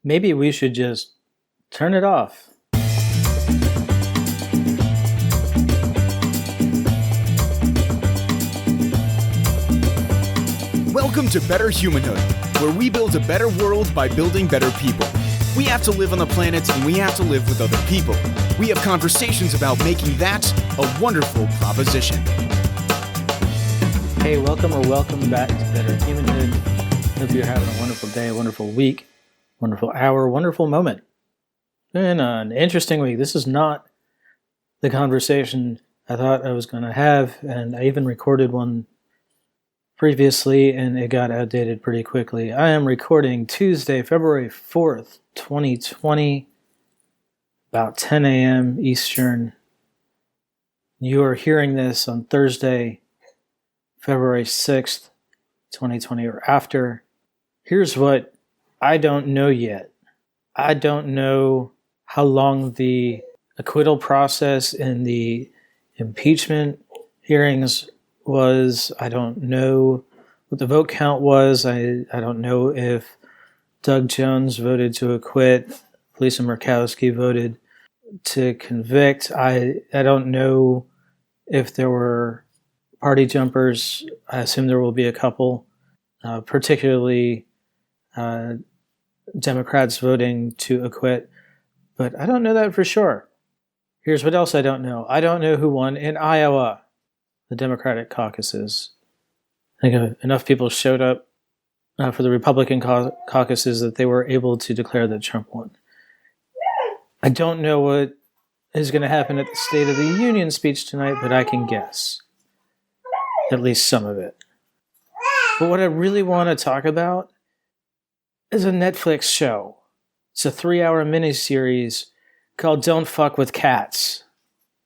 Maybe we should just turn it off. Welcome to Better Humanhood, where we build a better world by building better people. We have to live on the planet, and we have to live with other people. We have conversations about making that a wonderful proposition. Hey, welcome back to Better Humanhood. Hope you're having a wonderful day, a wonderful week, wonderful hour, wonderful moment. And an interesting week. This is not the conversation I thought I was going to have, and I even recorded one previously, and it got outdated pretty quickly. I am recording Tuesday, February 4th, 2020, about 10 a.m. Eastern. You are hearing this on Thursday, February 6th, 2020, or after. Here's what I don't know yet. I don't know how long the acquittal process in the impeachment hearings was. I don't know what the vote count was. I don't know if Doug Jones voted to acquit. Lisa Murkowski voted to convict. I don't know if there were party jumpers. I assume there will be a couple, particularly Democrats voting to acquit. But I don't know that for sure. Here's what else I don't know. I don't know who won in Iowa, the Democratic caucuses. I think enough people showed up for the Republican caucuses that they were able to declare that Trump won. I don't know what is going to happen at the State of the Union speech tonight, but I can guess at least some of it. But what I really want to talk about is a Netflix show. It's a 3-hour miniseries called Don't Fuck with Cats.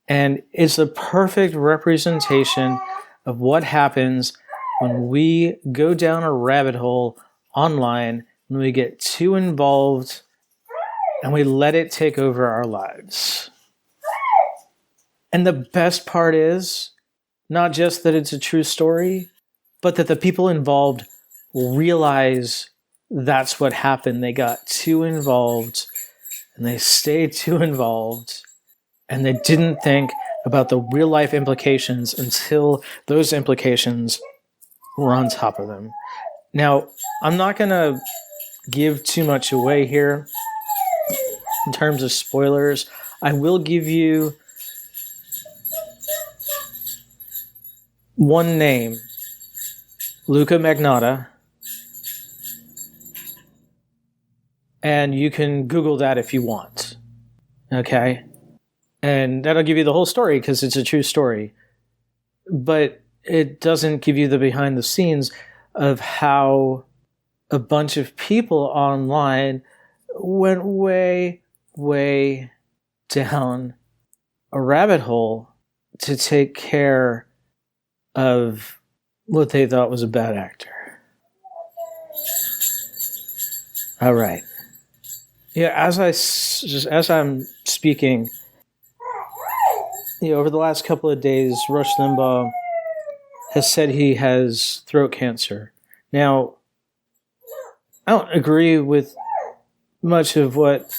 And it's a perfect representation of what happens when we go down a rabbit hole online, when we get too involved and we let it take over our lives. And the best part is not just that it's a true story, but that the people involved realize that's what happened. They got too involved and they stayed too involved. And they didn't think about the real life implications until those implications were on top of them. Now, I'm not going to give too much away here in terms of spoilers. I will give you one name, Luca Magnotta, and you can Google that if you want. Okay? And that'll give you the whole story because it's a true story. But it doesn't give you the behind the scenes of how a bunch of people online went way, way down a rabbit hole to take care of what they thought was a bad actor. All right. Yeah, as I'm speaking, over the last couple of days, Rush Limbaugh has said he has throat cancer. Now, I don't agree with much of what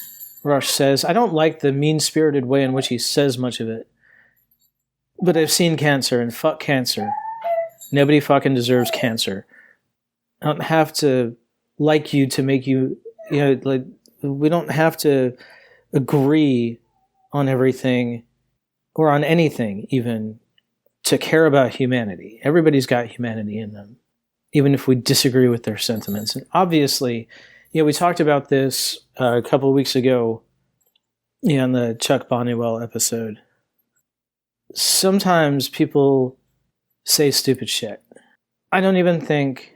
Rush says. I don't like the mean-spirited way in which he says much of it. But I've seen cancer, and fuck cancer. Nobody fucking deserves cancer. I don't have to like you to make you, we don't have to agree on everything or on anything even to care about humanity. Everybody's got humanity in them, even if we disagree with their sentiments. And obviously, we talked about this a couple of weeks ago in the Chuck Bonnewell episode. Sometimes people say stupid shit. I don't even think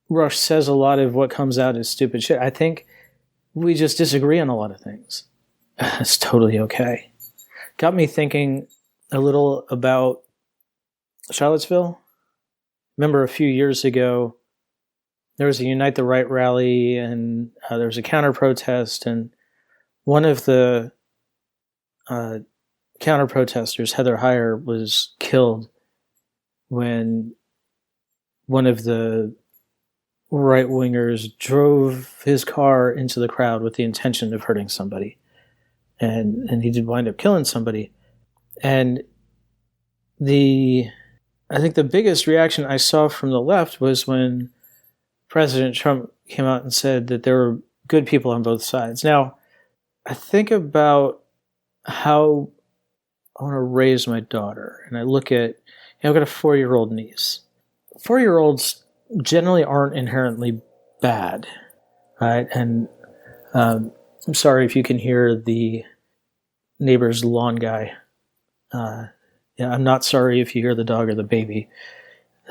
Rush says a lot of what comes out as stupid shit. I think we just disagree on a lot of things. It's totally okay. Got me thinking a little about Charlottesville. Remember a few years ago, there was a Unite the Right rally, and there was a counter-protest, and one of the counter-protesters, Heather Heyer, was killed when one of the right-wingers drove his car into the crowd with the intention of hurting somebody. And he did wind up killing somebody. And I think the biggest reaction I saw from the left was when President Trump came out and said that there were good people on both sides. Now, I think about how I want to raise my daughter. And I look at, I've got a 4-year-old niece. 4-year-olds generally aren't inherently bad, right? And I'm sorry if you can hear the neighbor's lawn guy. I'm not sorry if you hear the dog or the baby,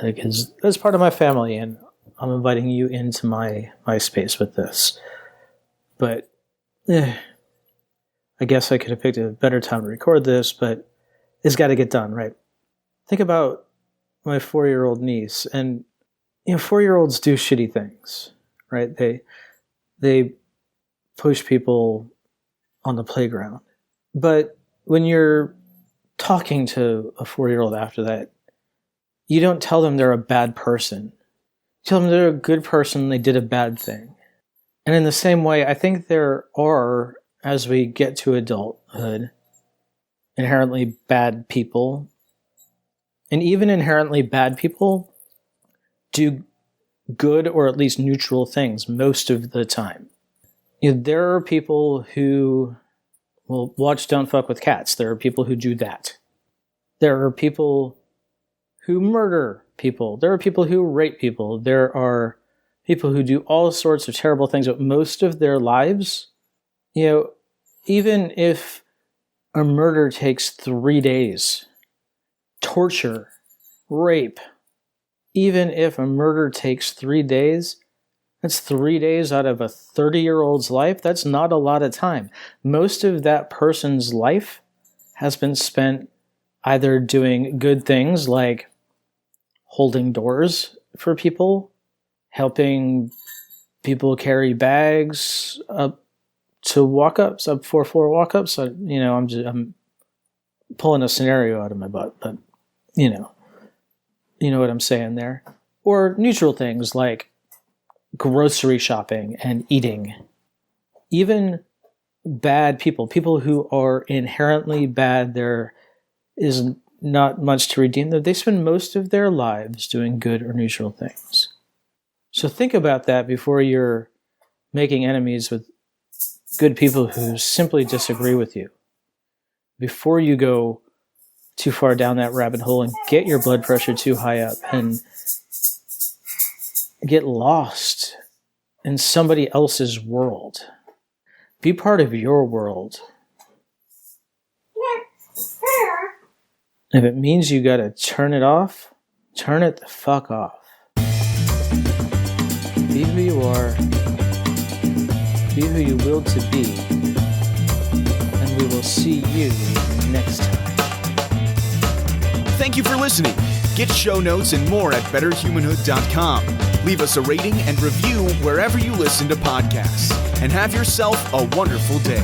because that's part of my family, and I'm inviting you into my space with this. But I guess I could have picked a better time to record this, but it's got to get done, right? Think about my 4-year-old niece, and 4-year-olds do shitty things, right? They push people on the playground. But when you're talking to a 4-year-old after that, you don't tell them they're a bad person. You tell them they're a good person, they did a bad thing. And in the same way, I think there are, as we get to adulthood, inherently bad people. And even inherently bad people do good or at least neutral things most of the time. There are people who will watch Don't Fuck with Cats. There are people who do that. There are people who murder people. There are people who rape people. There are people who do all sorts of terrible things, but most of their lives, even if a murder takes 3 days, torture, rape, even if a murder takes 3 days, that's 3 days out of a 30-year-old's life. That's not a lot of time. Most of that person's life has been spent either doing good things like holding doors for people, helping people carry bags up to walk-ups, up 4-floor walk-ups. I'm pulling a scenario out of my butt, but you know what I'm saying there. Or neutral things like grocery shopping and eating. Even bad people who are inherently bad, there is not much to redeem them. They spend most of their lives doing good or neutral things. So think about that before you're making enemies with good people who simply disagree with you. Before you go too far down that rabbit hole and get your blood pressure too high up and get lost in somebody else's world. Be part of your world. If it means you gotta turn it off, turn it the fuck off. Be who you are. Be who you will to be. And we will see you next time. Thank you for listening. Get show notes and more at betterhumanhood.com. Leave us a rating and review wherever you listen to podcasts. And have yourself a wonderful day.